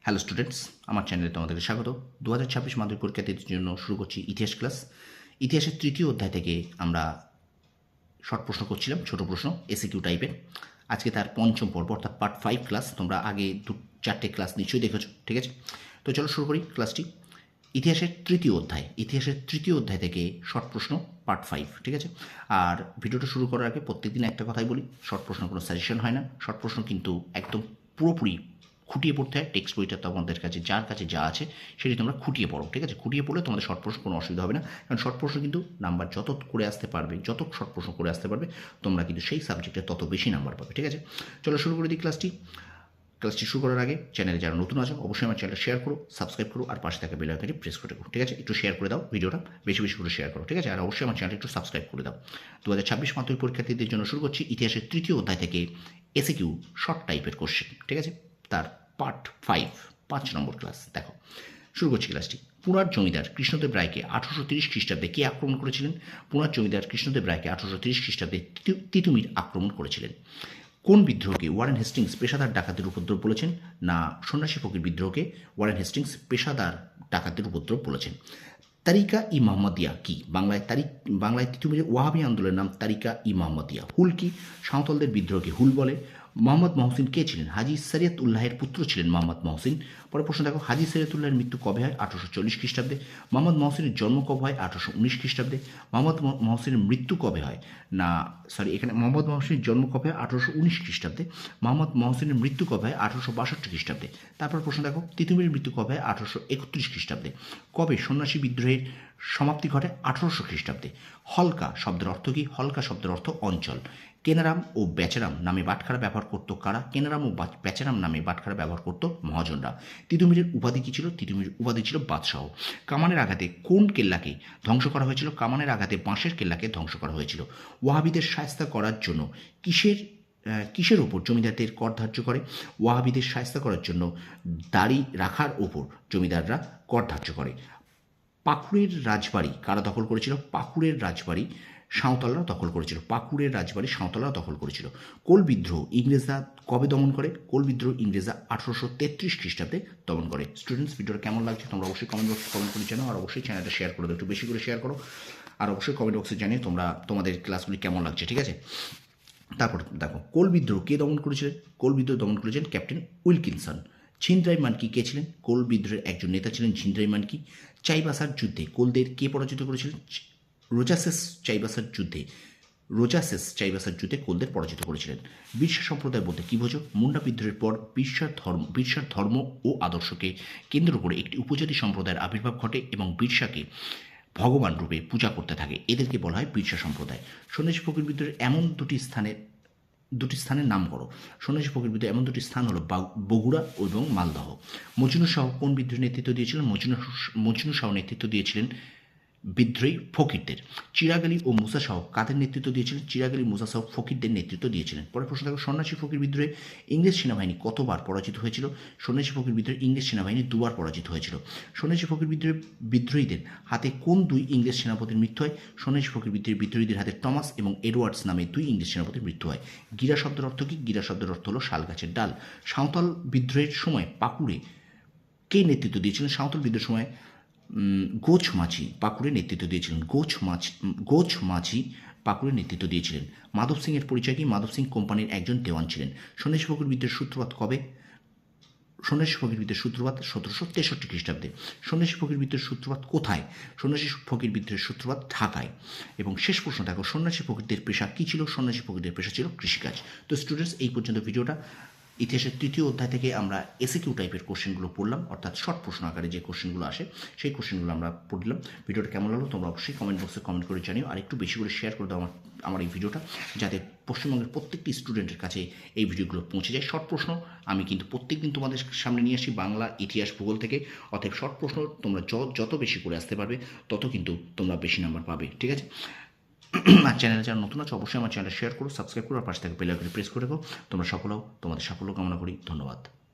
Hello students, আমার চ্যানেলে তোমাদেরকে স্বাগত। 2026 মাধ্যমিক পরীক্ষার্থীদের জন্য শুরু করছি ইতিহাস ক্লাস। ইতিহাসের তৃতীয় অধ্যায় থেকে আমরা শর্ট প্রশ্ন করছিলাম, ছোট প্রশ্ন এসিকিউ টাইপের। আজকে তার পঞ্চম পর্ব অর্থাৎ পার্ট 5 ক্লাস। তোমরা আগে 4টে ক্লাস নিশ্চয়ই দেখেছো, ঠিক আছে? তো চলো শুরু করি ক্লাসটি। ইতিহাসের তৃতীয় অধ্যায় থেকে শর্ট প্রশ্ন পার্ট 5, ঠিক আছে? আর ভিডিওটা শুরু করার আগে প্রত্যেকদিন একটা কথাই বলি, শর্ট প্রশ্ন কোনো সাজেশন হয় না। শর্ট প্রশ্ন কিন্তু একদম পুরোপুরি খুঁটিয়ে পড়তে হয়। টেক্সট বইটা তোমাদের কাছে যার কাছে যা আছে সেটি তোমরা খুঁটিয়ে পড়ো, ঠিক আছে? খুঁটিয়ে পড়লে তোমাদের শর্ট প্রশ্ন কোনো অসুবিধা হবে না, কারণ শর্ট প্রশ্ন কিন্তু নাম্বার যত করে আসতে পারবে, যত শর্ট প্রশ্ন করে আসতে পারবে তোমরা কিন্তু সেই সাবজেক্টে তত বেশি নাম্বার পাবে, ঠিক আছে? চলো শুরু করে দিই ক্লাসটি শুরু করার আগে চ্যানেলে যারা নতুন আছো অবশ্যই আমার চ্যানেলটা শেয়ার করো, সাবস্ক্রাইব করো, আর পাশে থাকা বেল আইকনটি প্রেস করে করো, ঠিক আছে? একটু শেয়ার করে দাও ভিডিওটা, বেশি বেশি করে শেয়ার করো, ঠিক আছে? আর অবশ্যই আমার চ্যানেলটা একটু সাবস্ক্রাইব করে দাও। 2026 মাধ্যমিক পরীক্ষার্থীদের জন্য শুরু করছি ইতিহাসের তৃতীয় অধ্যায় থেকে এসিকিউ শর্ট টাইপের কোশ্চেন, ঠিক আছে? তার পার্ট 5 নম্বর ক্লাস। দেখো শুরু করছি ক্লাসটি। পুরার জমিদার কৃষ্ণদেব রায়কে 1830 খ্রিস্টাব্দে কে আক্রমণ করেছিলেন? পুরার জমিদার কৃষ্ণদেব রায়কে 1830 খ্রিস্টাব্দে তিতুমির আক্রমণ করেছিলেন। কোন বিদ্রোহকে ওয়ারেন হেস্টিংস পেশাদার ডাকাতের উপদ্রব বলেছেন? না, সন্ন্যাসী ফকির বিদ্রোহকে ওয়ারেন হেস্টিংস পেশাদার ডাকাতের উপদ্রব বলেছেন। তারিকা ই মোহাম্মদিয়া কি? বাংলায় তিতুমিরের ওয়াহাবি আন্দোলনের নাম তারিকা ই মোহাম্মদিয়া। হুল কি? সাঁওতালদের বিদ্রোহকে হুল বলে। মোহাম্মদ মহসিন কে ছিলেন? হাজী শরিয়ত উল্লাহের পুত্র ছিলেন মোহাম্মদ মহসিন। পরে প্রশ্ন দেখো, হাজী শরিয়ত উল্লাহের মৃত্যু কবে হয়? 1840 খ্রিস্টাব্দে। মোহাম্মদ মহসিনের জন্ম কবে হয়? 1819 খ্রিস্টাব্দে। মোহাম্মদ মহসিনের মৃত্যু কবে হয়? এখানে মোহাম্মদ মহসিনের জন্ম কবে হয়? 1819 খ্রিস্টাব্দে। মোহাম্মদ মহসিনের মৃত্যু কবে হয়? 1862 খ্রিস্টাব্দে। তারপর প্রশ্ন দেখো, তিতুমিরের মৃত্যু কবে হয়? 1831 খ্রিস্টাব্দে। কবে সন্ন্যাসী বিদ্রোহের সমাপ্তি ঘটে? 1800 খ্রিস্টাব্দে। হলকা শব্দের অর্থ কি? হলকা শব্দের অর্থ অঞ্চল। কেনারাম ও বেচারাম নামে বাটখারা ব্যবহার করতো কারা? কেনারাম ও বেচারাম নামে বাটখারা ব্যবহার করতো মহাজনরা। তিতুমিরের উপাধি কি ছিল? তিতুমিরের উপাধি ছিল বাদশাহ। কামানের আঘাতে কোন কেল্লাকে ধ্বংস করা হয়েছিল? কামানের আঘাতে বাঁশের কেল্লাকে ধ্বংস করা হয়েছিল। ওয়াহাবিদের শায়েস্তা করার জন্য কিসের ওপর জমিদারদের কর ধার্য করে? ওয়াহাবিদের শায়েস্তা করার জন্য দাড়ি রাখার ওপর জমিদাররা কর ধার্য করে। পাকুড়ের রাজবাড়ি কারা দখল করেছিল? পাকুড়ের রাজবাড়ি সাঁওতালরা দখল করেছিল। পাকুড়ের রাজবাড়ি সাঁওতালরা দখল করেছিল। কোল বিদ্রোহ ইংরেজরা কবে দমন করে? কোল বিদ্রোহ ইংরেজরা 1833 খ্রিস্টাব্দে দমন করে। স্টুডেন্টস, ভিডিওটা কেমন লাগছে তোমরা অবশ্যই কমেন্ট বক্সে কমেন্ট করে জানাও, আর অবশ্যই চ্যানেলটা শেয়ার করে দাও, একটু বেশি করে শেয়ার করো, আর অবশ্যই কমেন্ট বক্সে জানিয়ে তোমাদের ক্লাসগুলি কেমন লাগছে, ঠিক আছে? তারপর দেখো, কোল বিদ্রোহ কে দমন করেছিলেন? কোল বিদ্রোহ দমন করেছিলেন ক্যাপ্টেন উইলকিনসন। ছিনরাই মানকি কে ছিলেন? কোল বিদ্রোহের একজন নেতা ছিলেন ছিনরাই মানকি। চাইবাসার যুদ্ধে কোলদের কে পরাজিত করেছিলেন? রোজাসেস চাইবাসার যুদ্ধে কোলদের পরাজিত করেছিলেন। বিরসা সম্প্রদায় বলতে কী বোঝো? মুন্ডা বিদ্রোহের পর বিরসার ধর্ম ও আদর্শকে কেন্দ্র করে একটি উপজাতি সম্প্রদায়ের আবির্ভাব ঘটে এবং বিরসাকে ভগবান রূপে পূজা করতে থাকে। এদেরকে বলা হয় বিরসা সম্প্রদায়। সন্ন্যাসী ফকির বিদ্রোহের এমন দুটি স্থানের নাম করো। সন্ন্যাসী ফকির বিদ্রোহের এমন দুটি স্থান হলো বগুড়া এবং মালদহ। মজনু শাহ কোন বিদ্রোহের নেতৃত্ব দিয়েছিলেন? মজনু শাহ নেতৃত্ব দিয়েছিলেন বিদ্রোহী ফকিরদের। চিরাগ আলী ও মুসা শাহ কাদের নেতৃত্ব দিয়েছিলেন? চিরাগ আলী, মুসা শাহ ফকিরদের নেতৃত্ব দিয়েছিলেন। পরে প্রশ্ন দেখো, সন্ন্যাসী ফকির বিদ্রোহে ইংরেজ সেনাবাহিনী কতবার পরাজিত হয়েছিল? সন্ন্যাসী ফকির বিদ্রোহে ইংরেজ সেনাবাহিনী 2বার পরাজিত হয়েছিল। সন্ন্যাসী ফকির বিদ্রোহীদের হাতে কোন 2 ইংরেজ সেনাপতির মৃত্যু হয়? সন্ন্যাসী ফকির বিদ্রোহীদের হাতে টমাস এবং এডওয়ার্ডস নামে 2 ইংরেজ সেনাপতির মৃত্যু হয়। গিরা শব্দের অর্থ কি? গিরা শব্দের অর্থ হলো শাল গাছের ডাল। সাঁওতাল বিদ্রোহের সময় পাকুড়ে কে নেতৃত্ব দিয়েছিলেন? সাঁওতাল বিদ্রোহের সময় গোছ মাঝি পাকুড়ে নেতৃত্ব দিয়েছিলেন। গোছ মাঝি পাকুড়ে নেতৃত্ব দিয়েছিলেন। মাধব সিংয়ের পরিচয় কি? মাধব সিং কোম্পানির একজন দেওয়ান ছিলেন। সন্ন্যাসী ফকির বিদ্রোহের সূত্রপাত কবে? সন্ন্যাসী ফকির বিদ্রোহের সূত্রপাত 1763 খ্রিস্টাব্দে। সন্ন্যাসী ফকির বিদ্রোহের সূত্রপাত কোথায়? সন্ন্যাসী ফকির বিদ্রোহের সূত্রপাত ঢাকায়। এবং শেষ প্রশ্ন দেখো, সন্ন্যাসী ফকিরদের পেশা কী ছিল? সন্ন্যাসী ফকিরদের পেশা ছিল কৃষিকাজ। তো স্টুডেন্টস, এই পর্যন্ত ভিডিওটা। ইতিহাসের তৃতীয় অধ্যায় থেকে আমরা এসিকিউ টাইপের কোশ্চেনগুলো পড়লাম, অর্থাৎ শর্ট প্রশ্ন আকারে যে কোশ্চেনগুলো আসে সেই কোশ্চেনগুলো আমরা পড়লাম। ভিডিওটা কেমন লাগলো তোমরা অবশ্যই কমেন্ট বক্সে কমেন্ট করে জানিও, আর একটু বেশি করে শেয়ার করে দাও আমার এই ভিডিওটা, যাতে পশ্চিমবঙ্গের প্রত্যেকটি স্টুডেন্টের কাছে এই ভিডিওগুলো পৌঁছে যায়। শর্ট প্রশ্ন আমি কিন্তু প্রত্যেকদিন তোমাদের সামনে নিয়ে আসি বাংলা, ইতিহাস, ভূগোল থেকে। অতএব শর্ট প্রশ্ন তোমরা যত বেশি করে আসতে পারবে তত কিন্তু তোমরা বেশি নাম্বার পাবে, ঠিক আছে? আর চ্যানেলে যারা নতুন আছে অবশ্যই আমার চ্যানেলটা শেয়ার করো, সাবস্ক্রাইব করো, আর পাশে থেকে বেল আইকনে প্রেস করে রাখো। তোমরা সফল হও, তোমাদের সাফল্য কামনা করি। ধন্যবাদ।